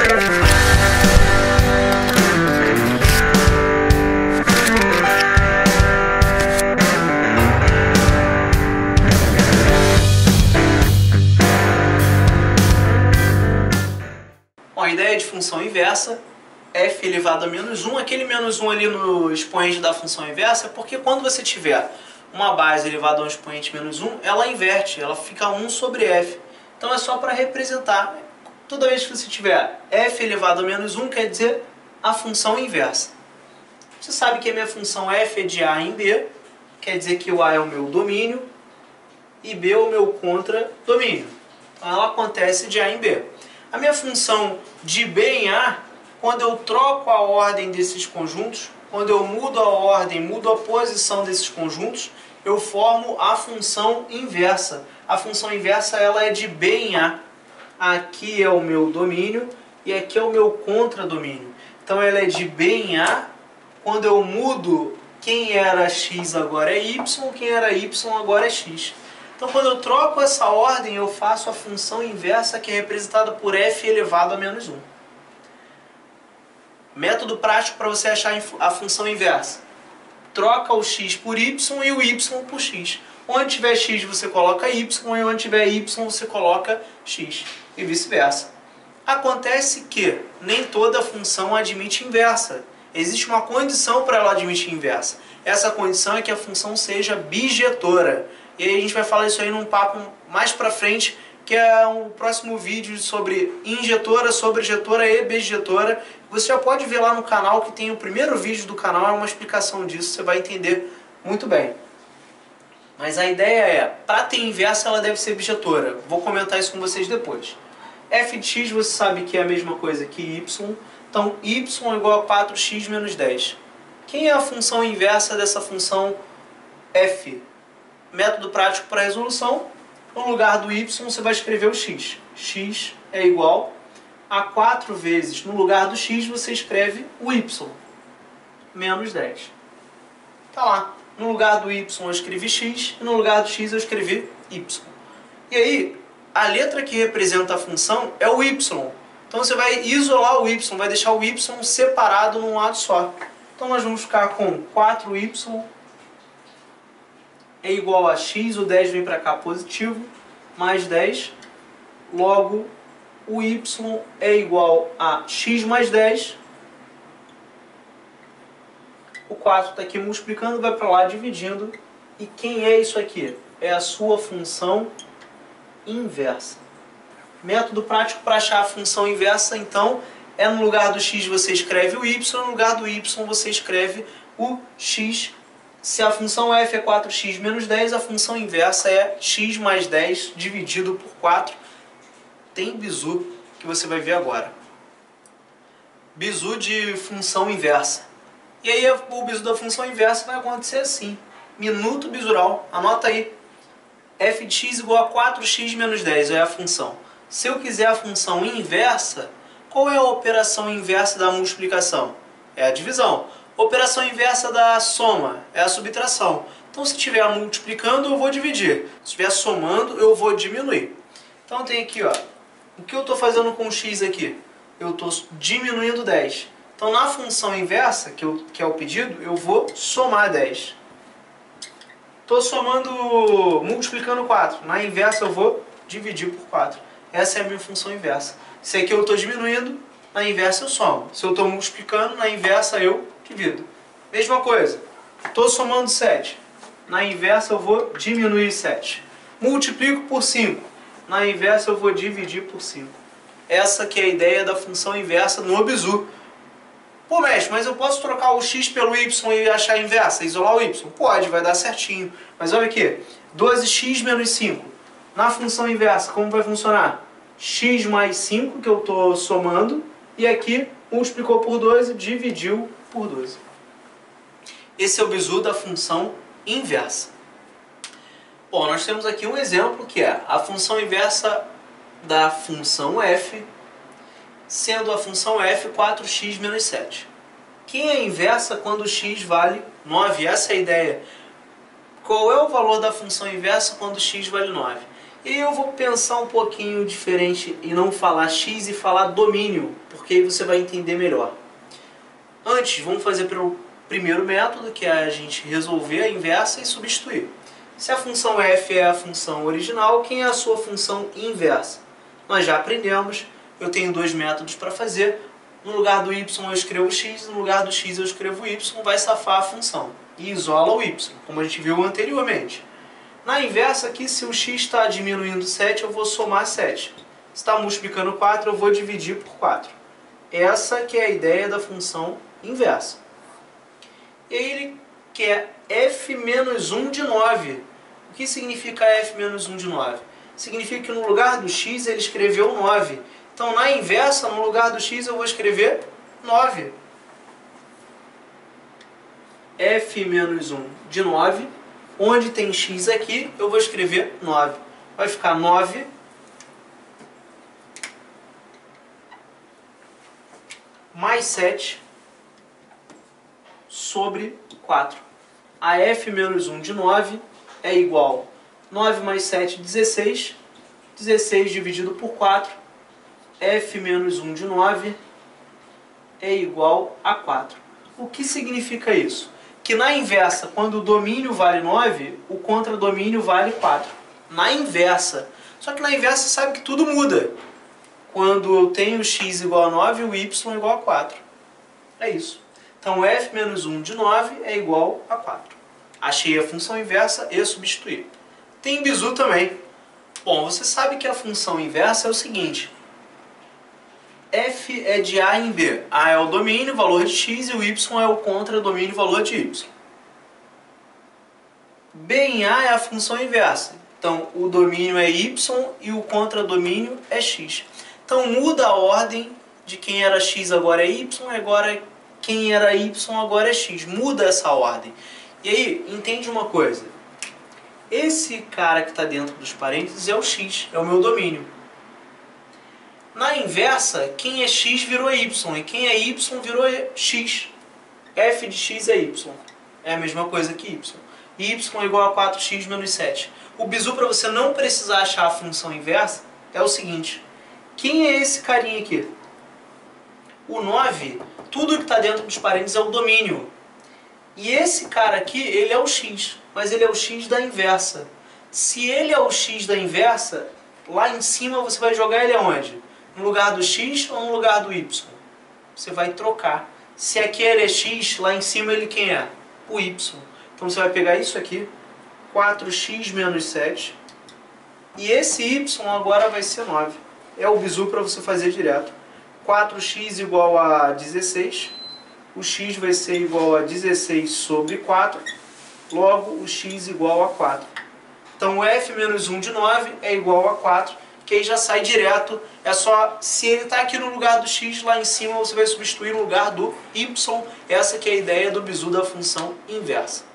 Bom, a ideia de função inversa, f elevado a menos 1, aquele menos 1 ali no expoente da função inversa, porque quando você tiver uma base elevada a um expoente menos 1, ela inverte, ela fica 1 sobre f. Então é só para representar. Toda vez que você tiver f elevado a menos 1, quer dizer a função inversa. Você sabe que a minha função f é de a em b, quer dizer que o a é o meu domínio e b é o meu contradomínio. Então ela acontece de a em b. A minha função de b em a, quando eu troco a ordem desses conjuntos, quando eu mudo a ordem, mudo a posição desses conjuntos, eu formo a função inversa. A função inversa ela é de b em a. Aqui é o meu domínio e aqui é o meu contradomínio. Então ela é de b em a. Quando eu mudo, quem era x agora é y, quem era y agora é x. Então quando eu troco essa ordem, eu faço a função inversa, que é representada por f elevado a menos 1. Método prático para você achar a função inversa. Troca o x por y e o y por x. Onde tiver x você coloca y e onde tiver y você coloca x. E vice-versa. Acontece que nem toda função admite inversa. Existe uma condição para ela admitir inversa. Essa condição é que a função seja bijetora. E aí a gente vai falar isso aí num papo mais pra frente, que é um próximo vídeo sobre injetora, sobrejetora e bijetora. Você já pode ver lá no canal, que tem o primeiro vídeo do canal, é uma explicação disso, você vai entender muito bem. Mas a ideia é, para ter inversa ela deve ser bijetora. Vou comentar isso com vocês depois. f de x você sabe que é a mesma coisa que y, então y é igual a 4x menos 10. Quem é a função inversa dessa função f? Método prático para resolução, no lugar do y você vai escrever o x. X é igual a 4 vezes, no lugar do x você escreve o y, menos 10. Tá lá, no lugar do y eu escrevi x, e no lugar do x eu escrevi y. E aí, a letra que representa a função é o y. Então você vai isolar o y, vai deixar o y separado num lado só. Então nós vamos ficar com 4y é igual a x, o 10 vem para cá positivo, mais 10, logo o y é igual a x mais 10, o 4 está aqui multiplicando, vai para lá dividindo, e quem é isso aqui? É a sua função inversa. Método prático para achar a função inversa, então, é no lugar do x você escreve o y, no lugar do y você escreve o x. Se a função f é 4x menos 10, a função inversa é x mais 10 dividido por 4. Tem bizu que você vai ver agora. Bizu de função inversa. E aí o bizu da função inversa vai acontecer assim. Minuto bisural. Anota aí. f de x igual a 4x menos 10 é a função. Se eu quiser a função inversa, qual é a operação inversa da multiplicação? É a divisão. Operação inversa da soma é a subtração. Então se estiver multiplicando eu vou dividir. Se estiver somando eu vou diminuir. Então tem aqui, ó, o que eu estou fazendo com o x aqui? Eu estou diminuindo 10. Então na função inversa, que é o pedido, eu vou somar 10. Estou somando, multiplicando 4. Na inversa eu vou dividir por 4. Essa é a minha função inversa. Se aqui eu estou diminuindo, na inversa eu somo. Se eu estou multiplicando, na inversa eu divido. Mesma coisa. Estou somando 7. Na inversa eu vou diminuir 7. Multiplico por 5. Na inversa eu vou dividir por 5. Essa que é a ideia da função inversa no bizu. Pô, mestre, mas eu posso trocar o x pelo y e achar a inversa, isolar o y? Pode, vai dar certinho. Mas olha aqui, 12x menos 5. Na função inversa, como vai funcionar? X mais 5, que eu estou somando, e aqui multiplicou por 12, dividiu por 12. Esse é o bizu da função inversa. Bom, nós temos aqui um exemplo que é a função inversa da função f, sendo a função f 4x menos 7. Quem é inversa quando x vale 9? Essa é a ideia. Qual é o valor da função inversa quando x vale 9? E eu vou pensar um pouquinho diferente e não falar x e falar domínio, porque porque aí você vai entender melhor. Antes, vamos fazer pelo primeiro método, que é a gente resolver a inversa e substituir. Se a função f é a função original, quem é a sua função inversa? Nós já aprendemos, eu tenho dois métodos para fazer. No lugar do y eu escrevo x, no lugar do x eu escrevo y, vai safar a função. E isola o y, como a gente viu anteriormente. Na inversa aqui, se o x está diminuindo 7, eu vou somar 7. Se está multiplicando 4, eu vou dividir por 4. Essa que é a ideia da função inversa. E aí ele quer f menos 1 de 9. O que significa f menos 1 de 9? Significa que no lugar do x ele escreveu 9. Então na inversa, no lugar do x eu vou escrever 9. f menos 1 de 9. Onde tem x aqui, eu vou escrever 9. Vai ficar 9 mais 7 sobre 4. A f menos 1 de 9 é igual a 9 mais 7, 16. 16 dividido por 4. F menos 1 de 9 é igual a 4. O que significa isso? Que na inversa, quando o domínio vale 9, o contradomínio vale 4. Na inversa. Só que na inversa sabe que tudo muda. Quando eu tenho x igual a 9, o y igual a 4. É isso. Então f menos 1 de 9 é igual a 4. Achei a função inversa e substituí. Tem bizu também. Bom, você sabe que a função inversa é o seguinte. F é de A em B. A é o domínio, valor de x, e o y é o contradomínio, valor de y. B em A é a função inversa. Então, o domínio é y e o contradomínio é x. Então, muda a ordem de quem era x agora é y, agora quem era y agora é x. Muda essa ordem. E aí, entende uma coisa. Esse cara que está dentro dos parênteses é o x, é o meu domínio. Na inversa, quem é x virou y, e quem é y virou x. F de x é y. É a mesma coisa que y. Y é igual a 4x menos 7. O bizu para você não precisar achar a função inversa é o seguinte. Quem é esse carinha aqui? O 9, tudo que está dentro dos parênteses é o domínio. E esse cara aqui, ele é o x, mas ele é o x da inversa. Se ele é o x da inversa, lá em cima você vai jogar ele aonde? No lugar do x ou no lugar do y? Você vai trocar. Se aqui ele é x, lá em cima ele quem é? O y. Então você vai pegar isso aqui, 4x menos 7. E esse y agora vai ser 9. É o bizu para você fazer direto. 4x igual a 16. O x vai ser igual a 16 sobre 4. Logo, o x igual a 4. Então, o f menos 1 de 9 é igual a 4. Que aí já sai direto. É só, se ele está aqui no lugar do x, lá em cima você vai substituir no lugar do y. Essa que é a ideia do bizu da função inversa.